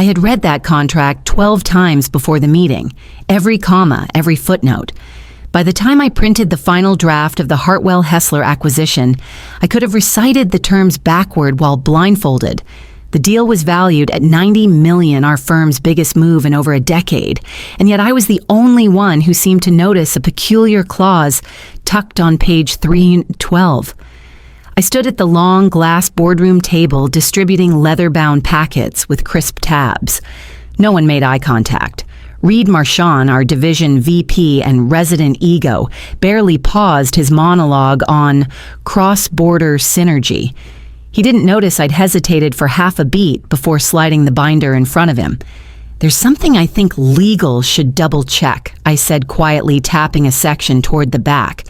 I had read that contract 12 times before the meeting, every comma, every footnote. By the time I printed the final draft of the Hartwell-Hessler acquisition, I could have recited the terms backward while blindfolded. The deal was valued at $90 million, our firm's biggest move in over a decade, and yet I was the only one who seemed to notice a peculiar clause tucked on page 312. I stood at the long glass boardroom table distributing leather-bound packets with crisp tabs. No one made eye contact. Reed Marchand, our division VP and resident ego, barely paused his monologue on cross-border synergy. He didn't notice I'd hesitated for half a beat before sliding the binder in front of him. "There's something I think legal should double-check," I said quietly, tapping a section toward the back.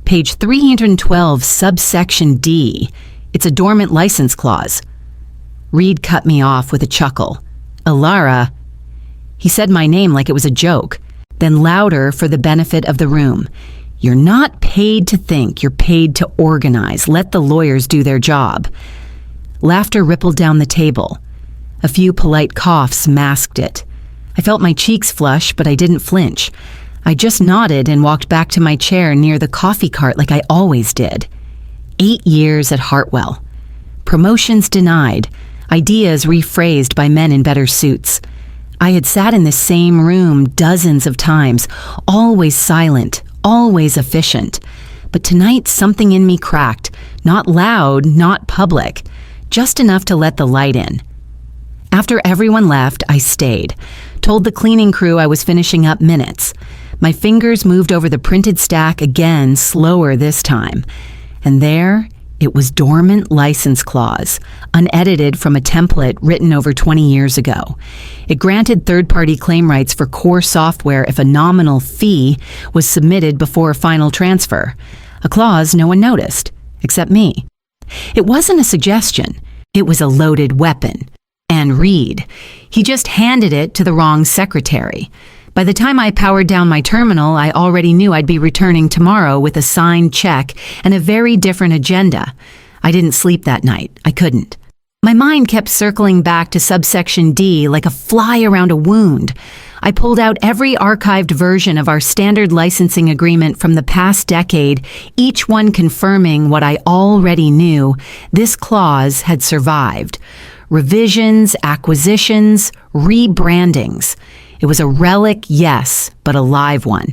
"Page 312, subsection D. It's a dormant license clause." Reed cut me off with a chuckle. "Alara." He said my name like it was a joke, then louder for the benefit of the room. "You're not paid to think, you're paid to organize. Let the lawyers do their job." Laughter rippled down the table. A few polite coughs masked it. I felt my cheeks flush, but I didn't flinch. I just nodded and walked back to my chair near the coffee cart like I always did. 8 years at Hartwell. Promotions denied, ideas rephrased by men in better suits. I had sat in the same room dozens of times, always silent, always efficient. But tonight something in me cracked, not loud, not public, just enough to let the light in. After everyone left, I stayed, told the cleaning crew I was finishing up minutes. My fingers moved over the printed stack again, slower this time. And there, it was dormant license clause, unedited from a template written over 20 years ago. It granted third-party claim rights for core software if a nominal fee was submitted before a final transfer, a clause no one noticed, except me. It wasn't a suggestion. It was a loaded weapon. And Reed, he just handed it to the wrong secretary. By the time I powered down my terminal, I already knew I'd be returning tomorrow with a signed check and a very different agenda. I didn't sleep that night. I couldn't. My mind kept circling back to subsection D like a fly around a wound. I pulled out every archived version of our standard licensing agreement from the past decade, each one confirming what I already knew. This clause had survived. Revisions, acquisitions, rebrandings. It was a relic, yes, but a live one.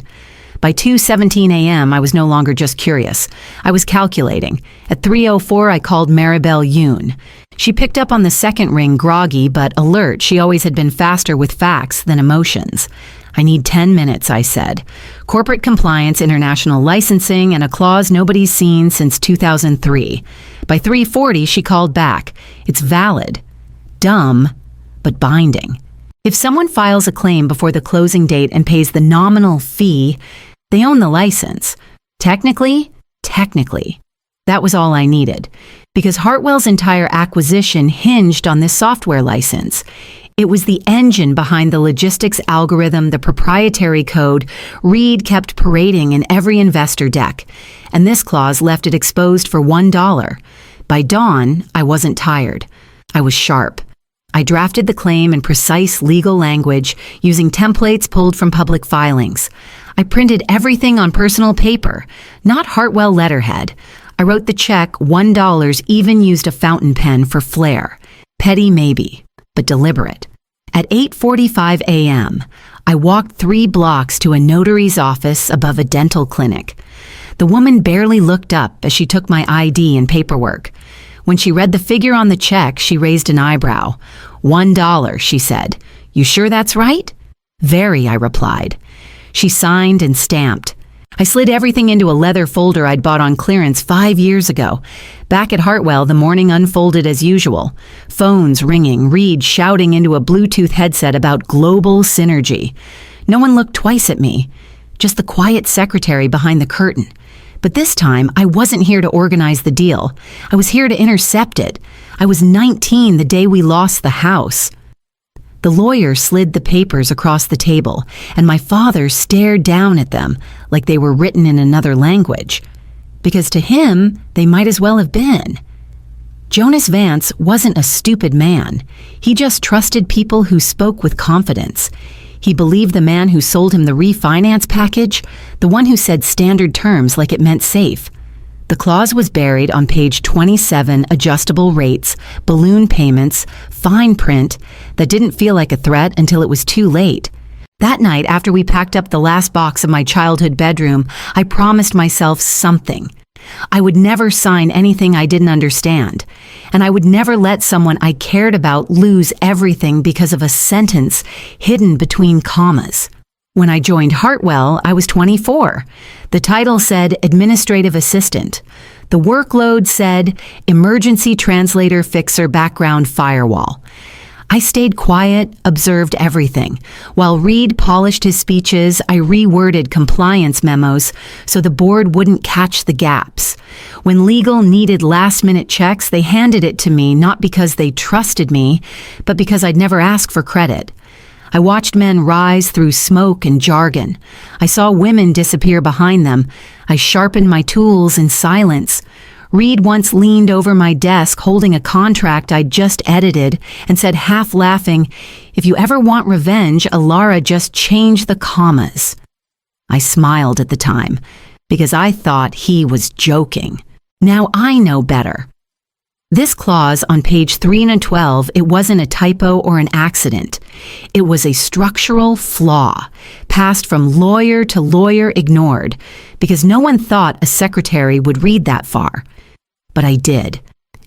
By 2:17 a.m., I was no longer just curious. I was calculating. At 3:04, I called Maribel Yoon. She picked up on the second ring, groggy but alert. She always had been faster with facts than emotions. "I need 10 minutes, I said. "Corporate compliance, international licensing, and a clause nobody's seen since 2003. By 3:40, she called back. "It's valid. Dumb, but binding. If someone files a claim before the closing date and pays the nominal fee, they own the license. Technically. That was all I needed, because Hartwell's entire acquisition hinged on this software license. It was the engine behind the logistics algorithm, the proprietary code Reed kept parading in every investor deck, and this clause left it exposed for $1. By dawn, I wasn't tired. I was sharp. I drafted the claim in precise legal language using templates pulled from public filings. I printed everything on personal paper, not Hartwell letterhead. I wrote the check $1, even used a fountain pen for flair. Petty maybe, but deliberate. At 8:45 a.m., I walked 3 blocks to a notary's office above a dental clinic. The woman barely looked up as she took my ID and paperwork. When she read the figure on the check, she raised an eyebrow. $1, she said. "You sure that's right?" "Very," I replied. She signed and stamped. I slid everything into a leather folder I'd bought on clearance 5 years ago. Back at Hartwell, the morning unfolded as usual. Phones ringing, Reed shouting into a Bluetooth headset about global synergy. No one looked twice at me, just the quiet secretary behind the curtain. But this time, I wasn't here to organize the deal. I was here to intercept it. I was 19 the day we lost the house. The lawyer slid the papers across the table, and my father stared down at them like they were written in another language. Because to him, they might as well have been. Jonas Vance wasn't a stupid man. He just trusted people who spoke with confidence. He believed the man who sold him the refinance package, the one who said standard terms like it meant safe. The clause was buried on page 27, adjustable rates, balloon payments, fine print, that didn't feel like a threat until it was too late. That night, after we packed up the last box of my childhood bedroom, I promised myself something. I would never sign anything I didn't understand, and I would never let someone I cared about lose everything because of a sentence hidden between commas. When I joined Hartwell, I was 24. The title said Administrative Assistant. The workload said Emergency Translator Fixer Background Firewall. I stayed quiet, observed everything. While Reed polished his speeches, I reworded compliance memos so the board wouldn't catch the gaps. When legal needed last-minute checks, they handed it to me not because they trusted me, but because I'd never asked for credit. I watched men rise through smoke and jargon. I saw women disappear behind them. I sharpened my tools in silence. Reed once leaned over my desk holding a contract I'd just edited and said, half laughing, "If you ever want revenge, Alara, just change the commas." I smiled at the time because I thought he was joking. Now I know better. This clause on page 312, it wasn't a typo or an accident. It was a structural flaw, passed from lawyer to lawyer ignored, because no one thought a secretary would read that far. But I did.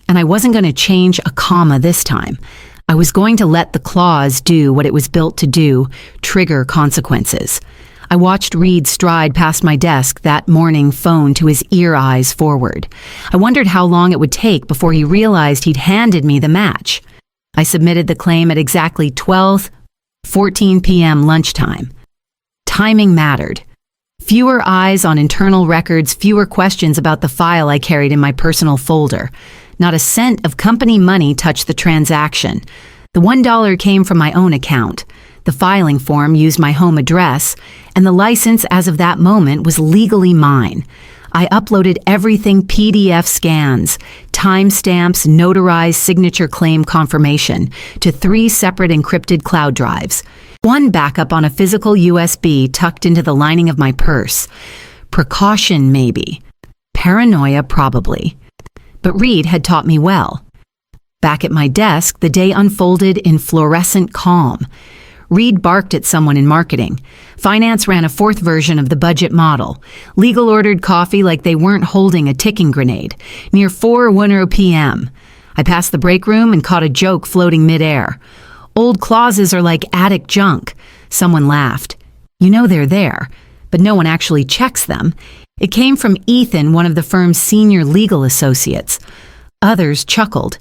And I wasn't going to change a comma this time. I was going to let the clause do what it was built to do, trigger consequences. I watched Reed stride past my desk that morning, phone to his ear eyes forward. I wondered how long it would take before he realized he'd handed me the match. I submitted the claim at exactly 12:14 p.m. lunchtime. Timing mattered. Fewer eyes on internal records, fewer questions about the file I carried in my personal folder. Not a cent of company money touched the transaction. The $1 came from my own account. The filing form used my home address, and the license as of that moment was legally mine. I uploaded everything PDF scans, timestamps, notarized signature claim confirmation to 3 separate encrypted cloud drives. One backup on a physical USB tucked into the lining of my purse. Precaution, maybe. Paranoia, probably. But Reed had taught me well. Back at my desk, the day unfolded in fluorescent calm. Reed barked at someone in marketing. Finance ran a 4th version of the budget model. Legal ordered coffee like they weren't holding a ticking grenade. Near 4:10 p.m. I passed the break room and caught a joke floating midair. "Old clauses are like attic junk." Someone laughed. "You know they're there, but no one actually checks them." It came from Ethan, one of the firm's senior legal associates. Others chuckled.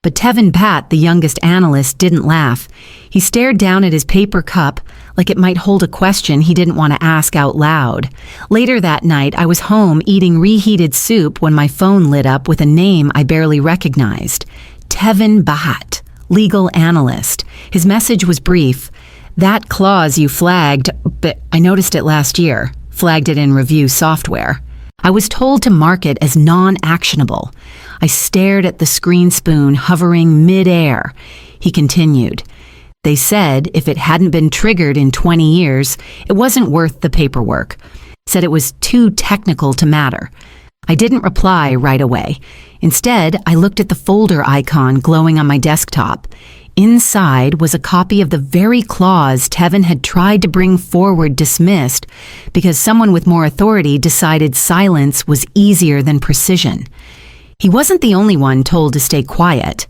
But Tevin Pat, the youngest analyst, didn't laugh. He stared down at his paper cup like it might hold a question he didn't want to ask out loud. Later that night, I was home eating reheated soup when my phone lit up with a name I barely recognized. Tevin Pat, legal analyst. His message was brief. "That clause you flagged, but I noticed it last year. Flagged it in review software. I was told to mark it as non-actionable." I stared at the screen spoon hovering mid-air. He continued. "They said if it hadn't been triggered in 20 years, it wasn't worth the paperwork. Said it was too technical to matter." I didn't reply right away. Instead, I looked at the folder icon glowing on my desktop. Inside was a copy of the very clause Tevin had tried to bring forward dismissed because someone with more authority decided silence was easier than precision. He wasn't the only one told to stay quiet,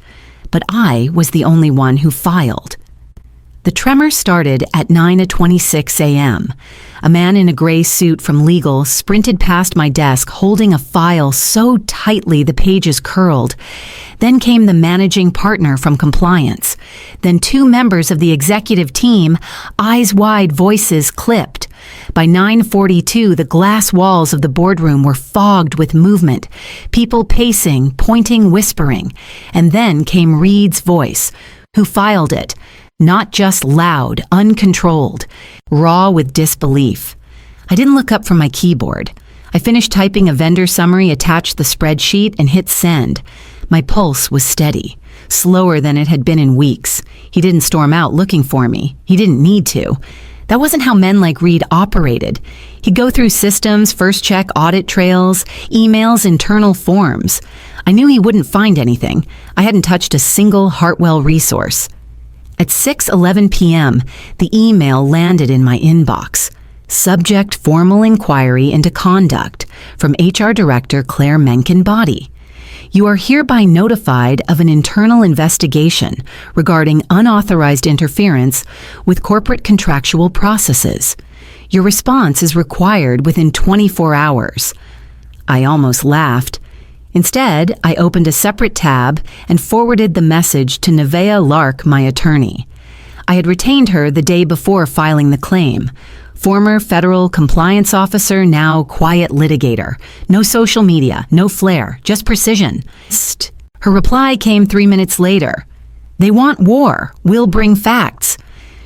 but I was the only one who filed. The tremor started at 9:26 a.m. A man in a gray suit from legal sprinted past my desk holding a file so tightly the pages curled. Then came the managing partner from compliance. Then 2 members of the executive team, eyes wide, voices clipped. By 9:42, the glass walls of the boardroom were fogged with movement, people pacing, pointing, whispering. And then came Reed's voice, who filed it. Not just loud, uncontrolled, raw with disbelief. I didn't look up from my keyboard. I finished typing a vendor summary, attached the spreadsheet, and hit send. My pulse was steady, slower than it had been in weeks. He didn't storm out looking for me. He didn't need to. That wasn't how men like Reed operated. He'd go through systems, first check audit trails, emails, internal forms. I knew he wouldn't find anything. I hadn't touched a single Hartwell resource. At 6:11 p.m., the email landed in my inbox. Subject: formal inquiry into conduct from HR Director Claire Mencken Body. You are hereby notified of an internal investigation regarding unauthorized interference with corporate contractual processes. Your response is required within 24 hours. I almost laughed. Instead, I opened a separate tab and forwarded the message to Nevaeh Lark, my attorney. I had retained her the day before filing the claim. Former federal compliance officer, now quiet litigator. No social media, no flair, just precision. Her reply came 3 minutes later. They want war. We'll bring facts.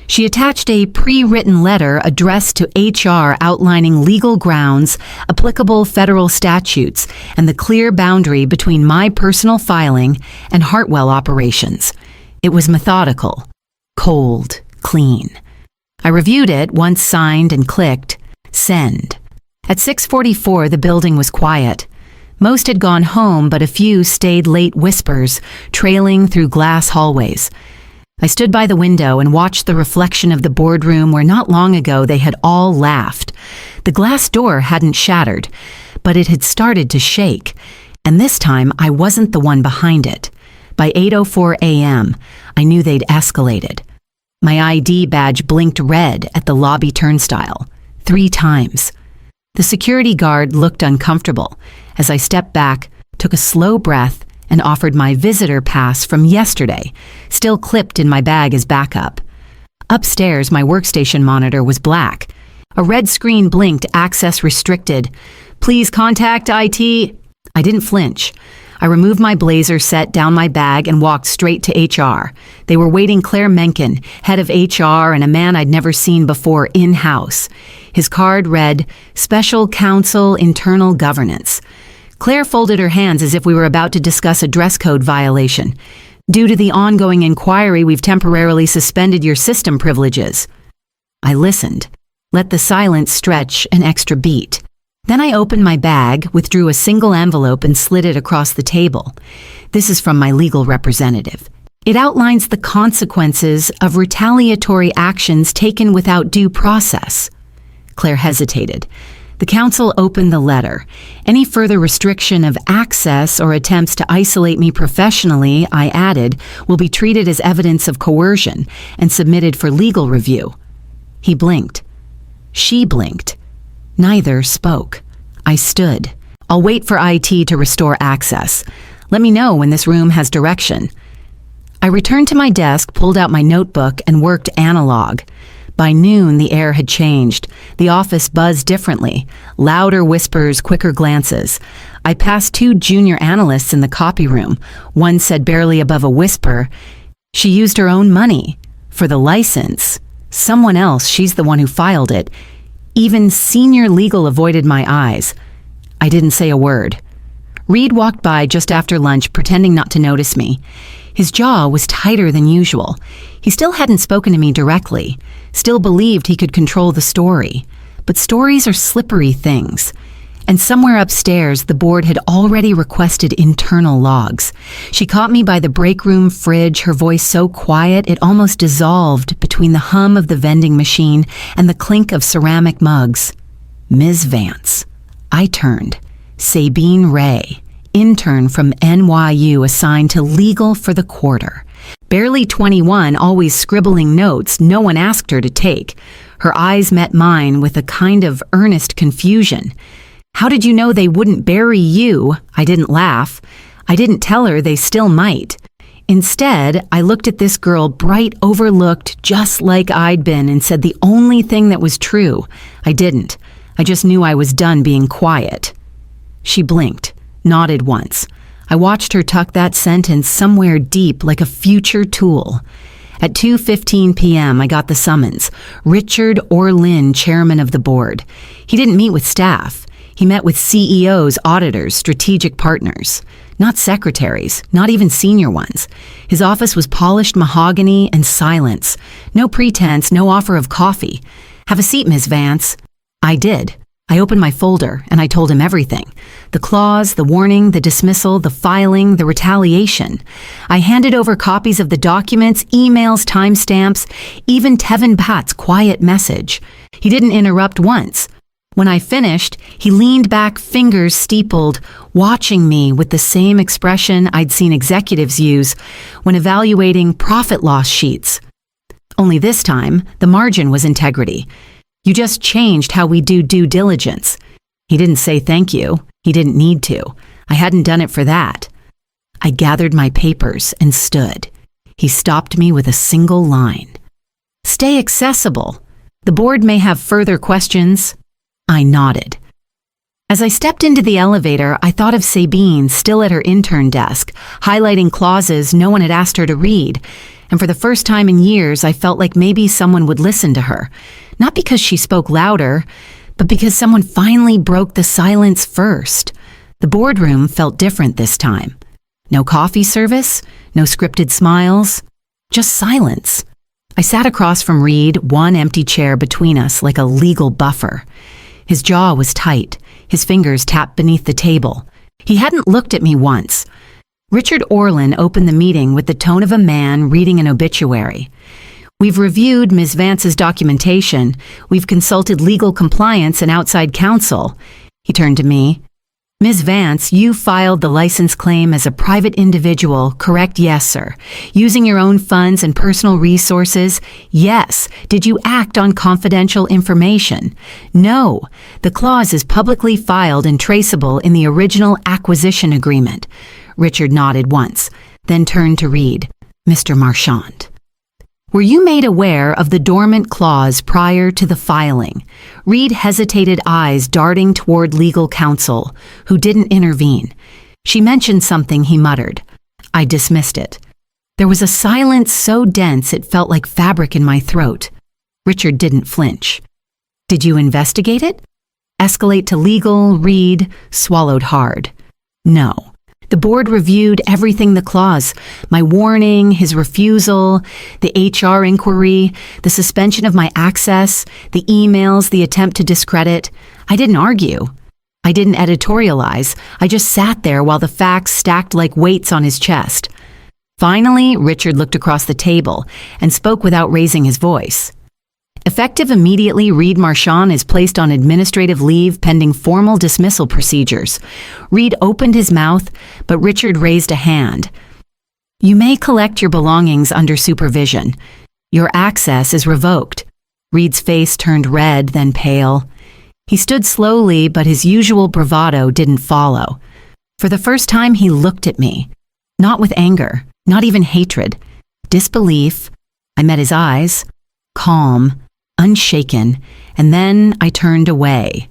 She attached a pre-written letter addressed to HR outlining legal grounds, applicable federal statutes, and the clear boundary between my personal filing and Hartwell operations. It was methodical, cold, clean. I reviewed it, once signed, and clicked send. At 6:44, the building was quiet. Most had gone home, but a few stayed late whispers, trailing through glass hallways. I stood by the window and watched the reflection of the boardroom where not long ago they had all laughed. The glass door hadn't shattered, but it had started to shake, and this time I wasn't the one behind it. By 8:04 a.m., I knew they'd escalated. My ID badge blinked red at the lobby turnstile, 3 times. The security guard looked uncomfortable as I stepped back, took a slow breath, and offered my visitor pass from yesterday, still clipped in my bag as backup. Upstairs, my workstation monitor was black. A red screen blinked, access restricted. Please contact IT. I didn't flinch. I removed my blazer, set down my bag, and walked straight to HR. They were waiting Claire Mencken, head of HR, and a man I'd never seen before in-house. His card read, Special Counsel Internal Governance. Claire folded her hands as if we were about to discuss a dress code violation. Due to the ongoing inquiry, we've temporarily suspended your system privileges. I listened, let the silence stretch an extra beat. Then I opened my bag, withdrew a single envelope, and slid it across the table. This is from my legal representative. It outlines the consequences of retaliatory actions taken without due process. Claire hesitated. The counsel opened the letter. Any further restriction of access or attempts to isolate me professionally, I added, will be treated as evidence of coercion and submitted for legal review. He blinked. She blinked. Neither spoke. I stood. I'll wait for IT to restore access. Let me know when this room has direction. I returned to my desk, pulled out my notebook, and worked analog. By noon, the air had changed. The office buzzed differently. Louder whispers, quicker glances. I passed 2 junior analysts in the copy room. One said barely above a whisper, she used her own money. For the license. Someone else, she's the one who filed it. Even senior legal avoided my eyes. I didn't say a word. Reed walked by just after lunch, pretending not to notice me. His jaw was tighter than usual. He still hadn't spoken to me directly, still believed he could control the story. But stories are slippery things. And somewhere upstairs, the board had already requested internal logs. She caught me by the break room fridge, her voice so quiet it almost dissolved between the hum of the vending machine and the clink of ceramic mugs. Ms. Vance. I turned. Sabine Ray, intern from NYU assigned to legal for the quarter. Barely 21, always scribbling notes no one asked her to take. Her eyes met mine with a kind of earnest confusion. How did you know they wouldn't bury you? I didn't laugh. I didn't tell her they still might. Instead, I looked at this girl, bright, overlooked, just like I'd been, and said the only thing that was true. I didn't. I just knew I was done being quiet. She blinked, nodded once. I watched her tuck that sentence somewhere deep like a future tool. At 2:15 p.m., I got the summons. Richard Orlin, chairman of the board. He didn't meet with staff. He met with CEOs, auditors, strategic partners. Not secretaries, not even senior ones. His office was polished mahogany and silence. No pretense, no offer of coffee. "Have a seat, Miss Vance." I did. I opened my folder and I told him everything. The clause, the warning, the dismissal, the filing, the retaliation. I handed over copies of the documents, emails, timestamps, even Tevin Pat's quiet message. He didn't interrupt once. When I finished, he leaned back, fingers steepled, watching me with the same expression I'd seen executives use when evaluating profit-loss sheets. Only this time, the margin was integrity. "You just changed how we do due diligence." He didn't say thank you. He didn't need to. I hadn't done it for that. I gathered my papers and stood. He stopped me with a single line. "Stay accessible. The board may have further questions." I nodded. As I stepped into the elevator, I thought of Sabine still at her intern desk, highlighting clauses no one had asked her to read. And for the first time in years, I felt like maybe someone would listen to her. Not because she spoke louder, but because someone finally broke the silence first. The boardroom felt different this time. No coffee service, no scripted smiles, just silence. I sat across from Reed, one empty chair between us like a legal buffer. His jaw was tight, his fingers tapped beneath the table. He hadn't looked at me once. Richard Orlin opened the meeting with the tone of a man reading an obituary. "We've reviewed Ms. Vance's documentation. We've consulted legal compliance and outside counsel." He turned to me. "Ms. Vance, you filed the license claim as a private individual, correct?" "Yes, sir." "Using your own funds and personal resources?" "Yes." "Did you act on confidential information?" "No." "The clause is publicly filed and traceable in the original acquisition agreement." Richard nodded once, then turned to Reed. "Mr. Marchand, were you made aware of the dormant clause prior to the filing?" Reed hesitated, eyes darting toward legal counsel, who didn't intervene. "She mentioned something," he muttered. I dismissed it. There was a silence so dense it felt like fabric in my throat. Richard didn't flinch. "Did you investigate it?" "Escalate to legal?" Reed swallowed hard. "No. The board reviewed everything, the clause, my warning, his refusal, the HR inquiry, the suspension of my access, the emails, the attempt to discredit. I didn't argue. I didn't editorialize. I just sat there while the facts stacked like weights on his chest. Finally, Richard looked across the table and spoke without raising his voice. "Effective immediately, Reed Marchand is placed on administrative leave pending formal dismissal procedures." Reed opened his mouth, but Richard raised a hand. "You may collect your belongings under supervision. Your access is revoked." Reed's face turned red, then pale. He stood slowly, but his usual bravado didn't follow. For the first time, he looked at me. Not with anger, not even hatred. Disbelief. I met his eyes. Calm. Unshaken, and then I turned away.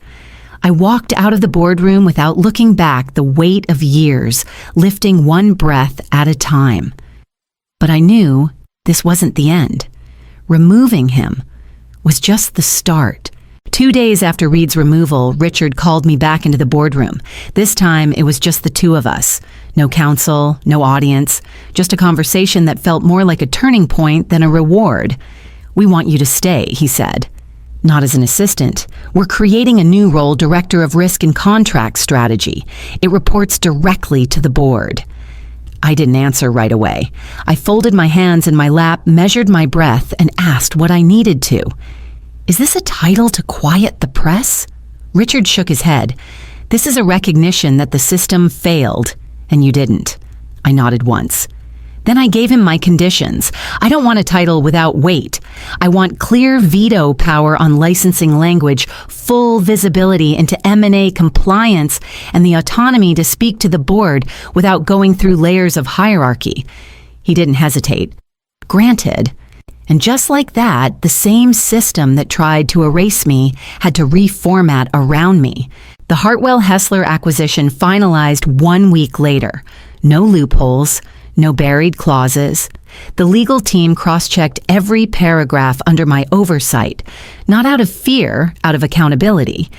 I walked out of the boardroom without looking back, the weight of years, lifting one breath at a time. But I knew this wasn't the end. Removing him was just the start. 2 days after Reed's removal, Richard called me back into the boardroom. This time, it was just the two of us. No counsel, no audience, just a conversation that felt more like a turning point than a reward. "We want you to stay," he said. "Not as an assistant. We're creating a new role, Director of Risk and Contract Strategy. It reports directly to the board." I didn't answer right away. I folded my hands in my lap, measured my breath, and asked what I needed to. "Is this a title to quiet the press?" Richard shook his head. "This is a recognition that the system failed, and you didn't." I nodded once. Then I gave him my conditions. I don't want a title without weight. I want clear veto power on licensing language, full visibility into M&A compliance, and the autonomy to speak to the board without going through layers of hierarchy. He didn't hesitate. Granted. And just like that, the same system that tried to erase me had to reformat around me. The Hartwell-Hessler acquisition finalized 1 week later. No loopholes. No buried clauses. The legal team cross-checked every paragraph under my oversight, not out of fear, out of accountability.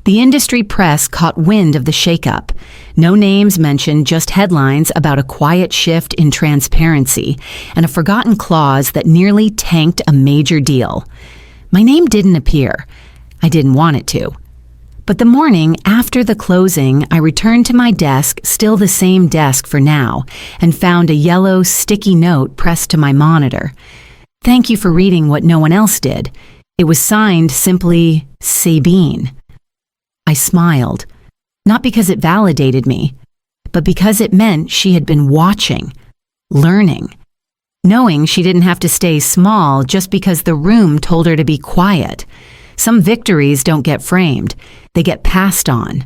The industry press caught wind of the shakeup. No names mentioned, just headlines about a quiet shift in transparency and a forgotten clause that nearly tanked a major deal. My name didn't appear. I didn't want it to. But the morning after the closing, I returned to my desk, still the same desk for now, and found a yellow, sticky note pressed to my monitor. Thank you for reading what no one else did. It was signed simply Sabine. I smiled, not because it validated me, but because it meant she had been watching, learning, knowing she didn't have to stay small just because the room told her to be quiet. Some victories don't get framed, they get passed on.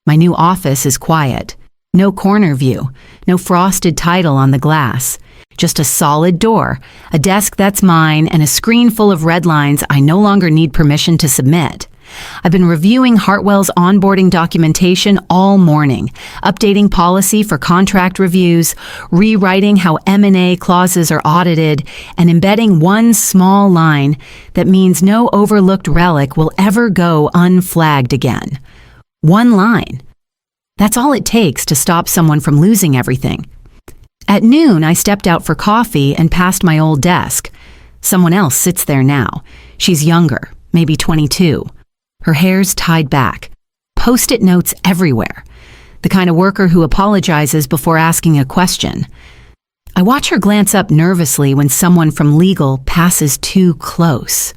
My new office is quiet. No corner view, no frosted title on the glass. Just a solid door, a desk that's mine, and a screen full of red lines I no longer need permission to submit. I've been reviewing Hartwell's onboarding documentation all morning, updating policy for contract reviews, rewriting how M&A clauses are audited, and embedding one small line that means no overlooked relic will ever go unflagged again. One line. That's all it takes to stop someone from losing everything. At noon, I stepped out for coffee and passed my old desk. Someone else sits there now. She's younger, maybe 22. Her hair's tied back. Post-it notes everywhere. The kind of worker who apologizes before asking a question. I watch her glance up nervously when someone from legal passes too close.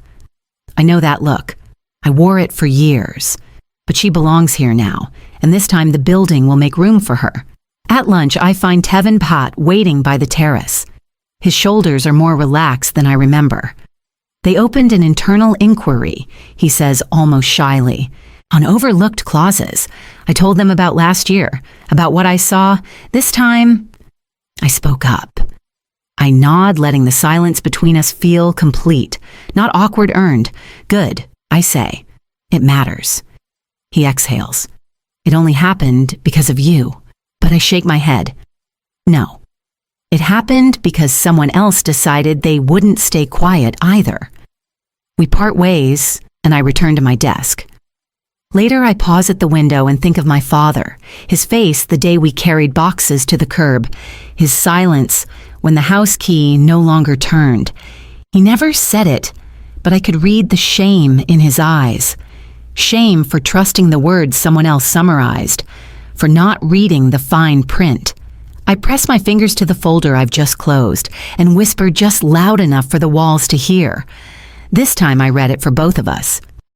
I know that look. I wore it for years. But she belongs here now, and this time the building will make room for her. At lunch, I find Tevin Pat waiting by the terrace. His shoulders are more relaxed than I remember. They opened an internal inquiry, he says almost shyly, on overlooked clauses. I told them about last year, about what I saw. This time, I spoke up. I nod, letting the silence between us feel complete, not awkward earned. Good, I say. It matters. He exhales. It only happened because of you. But I shake my head. No. It happened because someone else decided they wouldn't stay quiet either. We part ways, and I return to my desk. Later, I pause at the window and think of my father, his face the day we carried boxes to the curb, his silence when the house key no longer turned. He never said it, but I could read the shame in his eyes. Shame for trusting the words someone else summarized, for not reading the fine print. I press my fingers to the folder I've just closed and whisper just loud enough for the walls to hear. This time I read it for both of us.